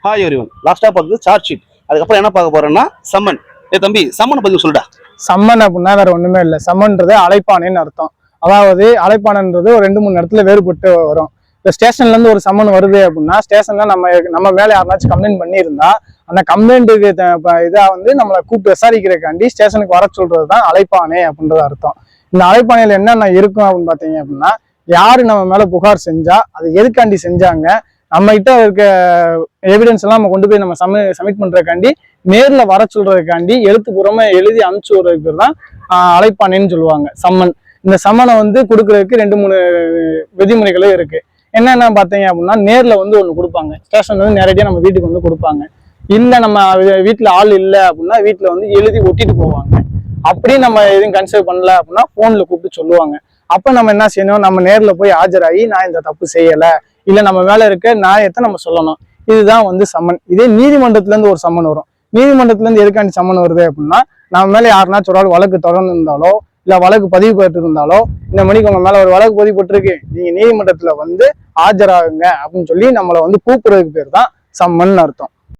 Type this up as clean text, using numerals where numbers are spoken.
Hi everyone. லாஸ்டா பார்த்தது charge sheet. அதுக்கப்புறம் என்ன பார்க்க போறோம்னா சம்மன். தம்பி, சம்மனை பத்தி சொல்லுடா. சம்மன் அப்படின்னா வேற ஒண்ணுமே இல்லை. சம்மன்றது அழைப்பானைன்னு அர்த்தம். அதாவது அழைப்பானன்றது ஒரு 2-3 இடத்துல வேறுபட்டு வரும். இப்போ ஸ்டேஷன்ல இருந்து ஒரு சம்மன் வருது அப்படின்னா ஸ்டேஷன்ல நம்ம மேல யாருனாச்சும் கம்ப்ளைண்ட் பண்ணியிருந்தா அந்த கம்ப்ளைண்ட்டுக்கு இதா நம்மளை கூப்பிட்டு விசாரிக்கிறக்காண்டி ஸ்டேஷனுக்கு வர சொல்றது தான் அழைப்பானை அப்படின்றது அர்த்தம். இந்த அழைப்பானையில என்னென்ன இருக்கும் அப்படின்னு பாத்தீங்க அப்படின்னா, யாரு நம்ம மேல புகார் செஞ்சா அது எதுக்காண்டி செஞ்சாங்க, நம்ம கிட்ட இருக்க எவிடன்ஸ் எல்லாம் நம்ம கொண்டு போய் நம்ம சப்மிட் பண்றதுக்காண்டி நேர்ல வர சொல்றதுக்காண்டி எழுத்துப்பூர்வமா எழுதி அனுப்பிச்சு விடுறதுக்கு பேர் தான் அழைப்பானைன்னு சொல்லுவாங்க, சம்மன். இந்த சம்மனை கொடுக்கறதுக்கு 2-3 விதிமுறைகளும் இருக்கு. என்னென்ன பார்த்தீங்க அப்படின்னா, நேர்ல ஒன்று கொடுப்பாங்க. ஸ்டேஷன்ல நேரடியாக நம்ம வீட்டுக்கு கொடுப்பாங்க. இல்லை நம்ம வீட்டில் ஆள் இல்லை அப்படின்னா வீட்டில் எழுதி ஒட்டிட்டு போவாங்க. அப்படி நம்ம எதுவும் கன்சிடர் பண்ணல அப்படின்னா ஃபோனில் கூப்பிட்டு சொல்லுவாங்க. அப்போ நம்ம என்ன செய்யணும், நம்ம நேரில் போய் ஆஜராகி நான் இந்த தப்பு செய்யலை, இல்லை நம்ம மேலே இருக்க நியாயத்தை நம்ம சொல்லணும். இதுதான் சம்மன். இதே நீதிமன்றத்துலேருந்து ஒரு சம்மன் வரும். நீதிமன்றத்துலேருந்து எதுக்காண்டி சம்மன் வருது அப்படின்னா, நம்ம மேலே யாருனாச்சும் ஒரு ஆள் வழக்கு தொடர்ந்து இருந்தாலோ இல்லை வழக்கு பதிவு பெற்று இருந்தாலோ, இந்த மணிக்கு உங்க மேலே ஒரு வழக்கு பதிவு பெற்றிருக்கு, நீங்கள் நீதிமன்றத்தில் ஆஜராகுங்க அப்படின்னு சொல்லி நம்மளை கூப்பிடுறதுக்கு பேர் தான் சம்மன் அர்த்தம்.